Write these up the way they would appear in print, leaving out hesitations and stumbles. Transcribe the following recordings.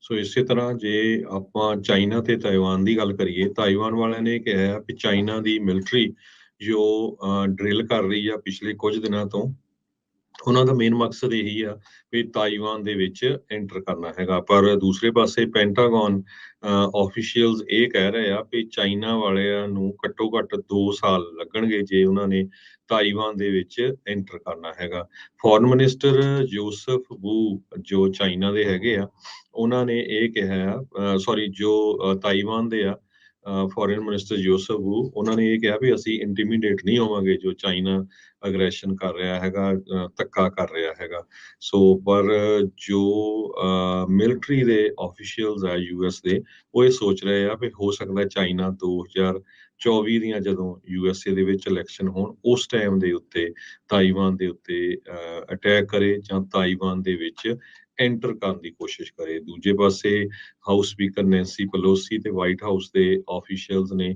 ਸੋ ਇਸੇ ਤਰ੍ਹਾਂ ਜੇ ਆਪਾਂ ਚਾਈਨਾ ਤੇ ਤਾਇਵਾਨ ਦੀ ਗੱਲ ਕਰੀਏ, ਤਾਇਵਾਨ ਵਾਲਿਆਂ ਨੇ ਕਿਹਾ ਆ ਵੀ ਚਾਈਨਾ ਦੀ ਮਿਲਟਰੀ ਜੋ ਡਰਿਲ ਕਰ ਰਹੀ ਆ ਪਿਛਲੇ ਕੁਝ ਦਿਨਾਂ ਤੋਂ, ਉਹਨਾਂ ਦਾ ਮੇਨ ਮਕਸਦ ਇਹੀ ਆ ਵੀ ਤਾਇਵਾਨ ਦੇ ਵਿੱਚ ਐਂਟਰ ਕਰਨਾ ਹੈਗਾ। ਪਰ ਦੂਸਰੇ ਪਾਸੇ ਪੈਂਟਾਗਨ ਆਫੀਸ਼ੀਅਲਸ ਇਹ ਕਹਿ ਰਹੇ ਆ ਵੀ ਚਾਈਨਾ ਵਾਲਿਆਂ ਨੂੰ ਘੱਟੋ ਘੱਟ 2 ਸਾਲ ਲੱਗਣਗੇ ਜੇ ਉਹਨਾਂ ਨੇ ਤਾਇਵਾਨ ਦੇ ਵਿੱਚ ਐਂਟਰ ਕਰਨਾ ਹੈਗਾ। ਫੋਰਨ ਮਿਨਿਸਟਰ ਜੋਸਫ ਵੂ ਜੋ ਚਾਈਨਾ ਦੇ ਹੈਗੇ ਆ, ਉਹਨਾਂ ਨੇ ਇਹ ਕਿਹਾ ਆ, ਸੌਰੀ ਜੋ ਤਾਇਵਾਨ ਦੇ ਆ, ਫੋਰਨ ਮਿਨਿਸਟਰ ਜੋਸਫ ਵੂ, ਉਹਨਾਂ ਨੇ ਇਹ ਕਿਹਾ ਵੀ ਅਸੀਂ ਇੰਟੀਮੀਡੇਟ ਨਹੀਂ ਹੋਵਾਂਗੇ ਜੋ ਚਾਈਨਾ ਅਗਰੈਸ਼ਨ ਕਰ ਰਿਹਾ ਹੈਗਾ, ਧੱਕਾ ਕਰ ਰਿਹਾ ਹੈਗਾ। ਸੋ ਪਰ ਜੋ ਮਿਲਟਰੀ ਦੇ ਆਫੀਸ਼ੀਅਲਸ ਆ ਯੂਐਸ ਦੇ, ਉਹ ਇਹ ਸੋਚ ਰਹੇ ਆ ਵੀ ਹੋ ਸਕਦਾ ਚਾਈਨਾ 2024 ਦੀਆਂ ਜਦੋਂ ਯੂਐਸਏ ਦੇ ਵਿੱਚ ਇਲੈਕਸ਼ਨ ਹੋਣ, ਉਸ ਟਾਈਮ ਦੇ ਉੱਤੇ ਤਾਇਵਾਨ ਦੇ ਉੱਤੇ ਅਟੈਕ ਕਰੇ ਜਾਂ ਤਾਇਵਾਨ ਦੇ ਵਿੱਚ ਐਂਟਰ ਕਰਨ ਦੀ ਕੋਸ਼ਿਸ਼ ਕਰੇ। ਦੂਜੇ ਪਾਸੇ ਹਾਊਸ ਸਪੀਕਰ ਨੈਂਸੀ ਪਲੋਸੀ ਤੇ ਵਾਈਟ ਹਾਊਸ ਦੇ ਆਫੀਸ਼ੀਅਲਸ ਨੇ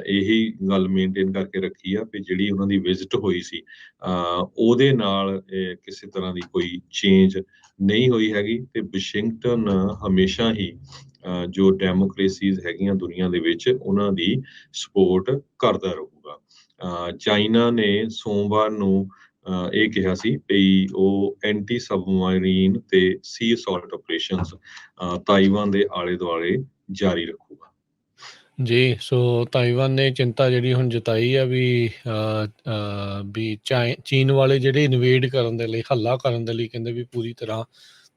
ਇਹੀ ਗੱਲ ਮੇਨਟੇਨ ਕਰਕੇ ਰੱਖੀ ਆ ਵੀ ਜਿਹੜੀ ਉਹਨਾਂ ਦੀ ਵਿਜ਼ਿਟ ਹੋਈ ਸੀ, ਉਹਦੇ ਨਾਲ ਕਿਸੇ ਤਰ੍ਹਾਂ ਦੀ ਕੋਈ ਚੇਂਜ ਨਹੀਂ ਹੋਈ ਹੈਗੀ। ਤੇ ਵਾਸ਼ਿੰਗਟਨ ਹਮੇਸ਼ਾ ਹੀ ਜੋ ਡੈਮੋਕ੍ਰੇਸੀਜ਼ ਹੈਗੀਆਂ ਦੁਨੀਆ ਦੇ ਵਿੱਚ, ਉਹਨਾਂ ਦੀ ਸਪੋਰਟ ਕਰਦਾ ਰਹੂਗਾ। ਚਾਈਨਾ ਨੇ ਸੋਮਵਾਰ ਨੂੰ ਇਹ ਕਿਹਾ ਸੀ ਵੀ ਉਹ ਐਂਟੀ ਸਬਮਰੀਨ ਤੇ ਸੀ ਅਸੌਲਟ ਆਪਰੇਸ਼ਨਸ ਤਾਇਵਾਨ ਦੇ ਆਲੇ ਦੁਆਲੇ ਜਾਰੀ ਰੱਖੂਗਾ। ਜੀ, ਸੋ ਤਾਇਵਾਨ ਨੇ ਚਿੰਤਾ ਜਿਹੜੀ ਹੁਣ ਜਤਾਈ ਆ ਵੀ ਚੀਨ ਵਾਲੇ ਜਿਹੜੇ ਇਨਵੇਡ ਕਰਨ ਦੇ ਲਈ, ਹੱਲਾ ਕਰਨ ਦੇ ਲਈ ਕਹਿੰਦੇ ਵੀ ਪੂਰੀ ਤਰ੍ਹਾਂ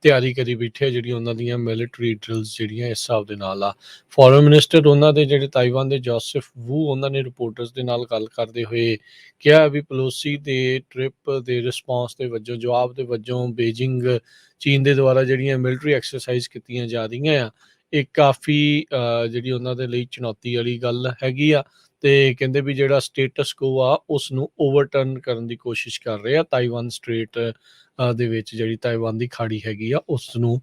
ਤਿਆਰੀ ਕਰੀ ਬੈਠੇ ਆ, ਜਿਹੜੀ ਉਹਨਾਂ ਦੀਆਂ ਮਿਲਟਰੀ ਡਰਿਲਸ ਜਿਹੜੀਆਂ ਇਸ ਹਿਸਾਬ ਦੇ ਨਾਲ ਆ। ਫੋਰਨ ਮਿਨਿਸਟਰ ਉਹਨਾਂ ਦੇ ਜਿਹੜੇ ਤਾਇਵਾਨ ਦੇ ਜੋਸਫ ਵੂ, ਉਹਨਾਂ ਨੇ ਰਿਪੋਰਟਰਸ ਦੇ ਨਾਲ ਗੱਲ ਕਰਦੇ ਹੋਏ ਕਿਹਾ ਵੀ ਪਲੋਸੀ ਦੇ ਟ੍ਰਿਪ ਦੇ ਰਿਸਪੌਂਸ ਦੇ ਵਜੋਂ, ਜਵਾਬ ਦੇ ਵਜੋਂ ਬੀਜਿੰਗ ਚੀਨ ਦੇ ਦੁਆਰਾ ਜਿਹੜੀਆਂ ਮਿਲਟਰੀ ਐਕਸਰਸਾਈਜ਼ ਕੀਤੀਆਂ ਜਾ ਰਹੀਆਂ ਆ, ਇਹ ਕਾਫੀ ਜਿਹੜੀ ਉਹਨਾਂ ਦੇ ਲਈ ਚੁਣੌਤੀ ਵਾਲੀ ਗੱਲ ਹੈਗੀ ਆ। ਤੇ ਕਹਿੰਦੇ ਵੀ ਜਿਹੜਾ ਸਟੇਟਸ ਕੋ ਆ ਉਸ ਨੂੰ ਓਵਰਟਰਨ ਕਰਨ ਦੀ ਕੋਸ਼ਿਸ਼ ਕਰ ਰਹੇ ਆ। ਤਾਇਵਾਨ ਸਟ੍ਰੇਟ ਦੇ ਵਿੱਚ ਜਿਹੜੀ ਤਾਇਵਾਨ ਦੀ ਖਾੜੀ ਹੈਗੀ ਆ, ਉਸ ਨੂੰ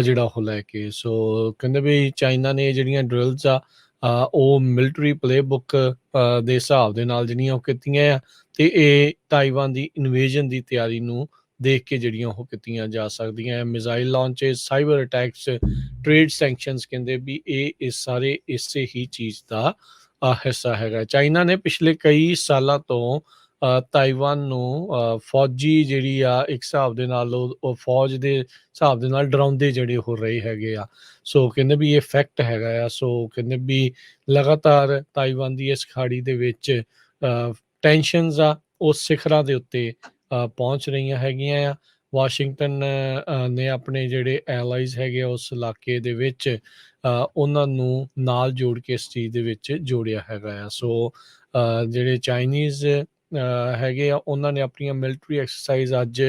ਜਿਹੜਾ ਉਹ ਲੈ ਕੇ। ਸੋ ਕਹਿੰਦੇ ਵੀ ਚਾਈਨਾ ਨੇ ਜਿਹੜੀਆਂ ਡਰਿਲਸ ਆ ਉਹ ਮਿਲਟਰੀ ਪਲੇਬੁੱਕ ਦੇ ਹਿਸਾਬ ਦੇ ਨਾਲ ਜਿਹੜੀਆਂ ਉਹ ਕੀਤੀਆਂ ਆ, ਤੇ ਇਹ ਤਾਇਵਾਨ ਦੀ ਇਨਵੇਜਨ ਦੀ ਤਿਆਰੀ ਨੂੰ ਦੇਖ ਕੇ ਜਿਹੜੀਆਂ ਉਹ ਕੀਤੀਆਂ ਜਾ ਸਕਦੀਆਂ। Missile launches, cyber attacks, trade sanctions, ਕਹਿੰਦੇ ਵੀ ਇਹ ਸਾਰੇ ਇਸੇ ਹੀ ਚੀਜ਼ ਦਾ ਹਿੱਸਾ ਹੈਗਾ। ਚਾਈਨਾ ਨੇ ਪਿਛਲੇ ਕਈ ਸਾਲਾਂ ਤੋਂ ਤਾਇਵਾਨ ਨੂੰ ਫੌਜੀ ਜਿਹੜੀ ਆ ਇੱਕ ਹਿਸਾਬ ਦੇ ਨਾਲ ਉਹ ਫੌਜ ਦੇ ਹਿਸਾਬ ਦੇ ਨਾਲ ਡਰਾਉਂਦੇ ਜਿਹੜੇ ਹੋ ਰਹੇ ਹੈਗੇ ਆ। ਸੋ ਕਹਿੰਦੇ ਵੀ ਇਹ ਫੈਕਟ ਹੈਗਾ ਆ। ਸੋ ਕਹਿੰਦੇ ਵੀ ਲਗਾਤਾਰ ਤਾਇਵਾਨ ਦੀ ਇਸ ਖਾੜੀ ਦੇ ਵਿੱਚ ਟੈਨਸ਼ਨਸ ਆ ਉਹ ਸਿਖਰਾਂ ਦੇ ਉੱਤੇ ਪਹੁੰਚ ਰਹੀਆਂ ਹੈਗੀਆਂ ਆ। ਵਾਸ਼ਿੰਗਟਨ ਨੇ ਆਪਣੇ ਜਿਹੜੇ ਐਲਾਈਜ਼ ਹੈਗੇ ਆ ਉਸ ਇਲਾਕੇ ਦੇ ਵਿੱਚ ਉਹਨਾਂ ਨੂੰ ਨਾਲ ਜੋੜ ਕੇ ਇਸ ਚੀਜ਼ ਦੇ ਵਿੱਚ ਜੋੜਿਆ ਹੈਗਾ ਆ। ਸੋ ਜਿਹੜੇ ਚਾਈਨੀਜ਼ ਹੈਗੇ ਆ, ਉਹਨਾਂ ਨੇ ਆਪਣੀਆਂ ਮਿਲਟਰੀ ਐਕਸਰਸਾਈਜ਼ ਅੱਜ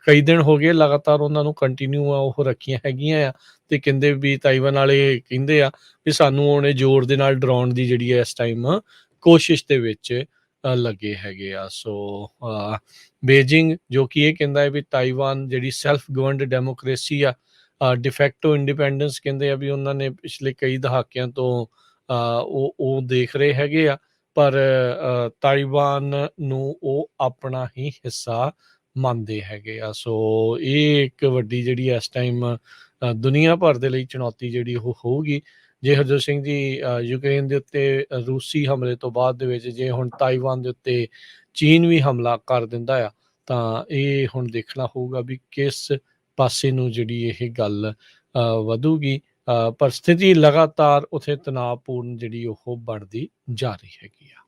ਕਈ ਦਿਨ ਹੋ ਗਏ ਲਗਾਤਾਰ ਉਹਨਾਂ ਨੂੰ ਕੰਟੀਨਿਊ ਉਹ ਰੱਖੀਆਂ ਹੈਗੀਆਂ ਆ। ਤੇ ਕਹਿੰਦੇ ਵੀ ਤਾਇਵਾਨ ਵਾਲੇ ਕਹਿੰਦੇ ਆ ਵੀ ਸਾਨੂੰ ਉਹਨੇ ਜ਼ੋਰ ਦੇ ਨਾਲ ਡਰਾਉਣ ਦੀ ਜਿਹੜੀ ਹੈ ਇਸ ਟਾਈਮ ਕੋਸ਼ਿਸ਼ ਦੇ ਵਿੱਚ ਲੱਗੇ ਹੈਗੇ ਆ। ਸੋ ਬੀਜਿੰਗ ਜੋ ਕਿ ਇਹ ਕਹਿੰਦਾ ਹੈ ਵੀ ਤਾਇਵਾਨ ਜਿਹੜੀ ਸੈਲਫ ਗਵਰਨਡ ਡੈਮੋਕ੍ਰੇਸੀ ਆ, ਡਿਫੈਕਟੋ ਇੰਡੀਪੈਂਡੈਂਸ ਕਹਿੰਦੇ ਆ ਵੀ ਉਹਨਾਂ ਨੇ ਪਿਛਲੇ ਕਈ ਦਹਾਕਿਆਂ ਤੋਂ ਉਹ ਦੇਖ ਰਹੇ ਹੈਗੇ ਆ। ਪਰ ਤਾਇਵਾਨ ਨੂੰ ਉਹ ਆਪਣਾ ਹੀ ਹਿੱਸਾ ਮੰਨਦੇ ਹੈਗੇ ਆ। ਸੋ ਇਹ ਇੱਕ ਵੱਡੀ ਜਿਹੜੀ ਇਸ ਟਾਈਮ ਦੁਨੀਆ ਭਰ ਦੇ ਲਈ ਚੁਣੌਤੀ ਜਿਹੜੀ ਉਹ ਹੋਊਗੀ। ਜੇ ਹਰਜੋਤ ਸਿੰਘ ਜੀ ਯੂਕਰੇਨ ਦੇ ਉੱਤੇ ਰੂਸੀ ਹਮਲੇ ਤੋਂ ਬਾਅਦ ਦੇ ਵਿੱਚ ਜੇ ਹੁਣ ਤਾਇਵਾਨ ਦੇ ਉੱਤੇ ਚੀਨ ਵੀ ਹਮਲਾ ਕਰ ਦਿੰਦਾ ਆ, ਤਾਂ ਇਹ ਹੁਣ ਦੇਖਣਾ ਹੋਊਗਾ ਵੀ ਕਿਸ ਪਾਸੇ ਨੂੰ ਜਿਹੜੀ ਇਹ ਗੱਲ ਵਧੂਗੀ। ਪਰ ਸਥਿਤੀ ਲਗਾਤਾਰ ਉੱਥੇ ਤਣਾਅਪੂਰਨ ਜਿਹੜੀ ਉਹ ਬਣਦੀ ਜਾ ਰਹੀ ਹੈਗੀ ਆ।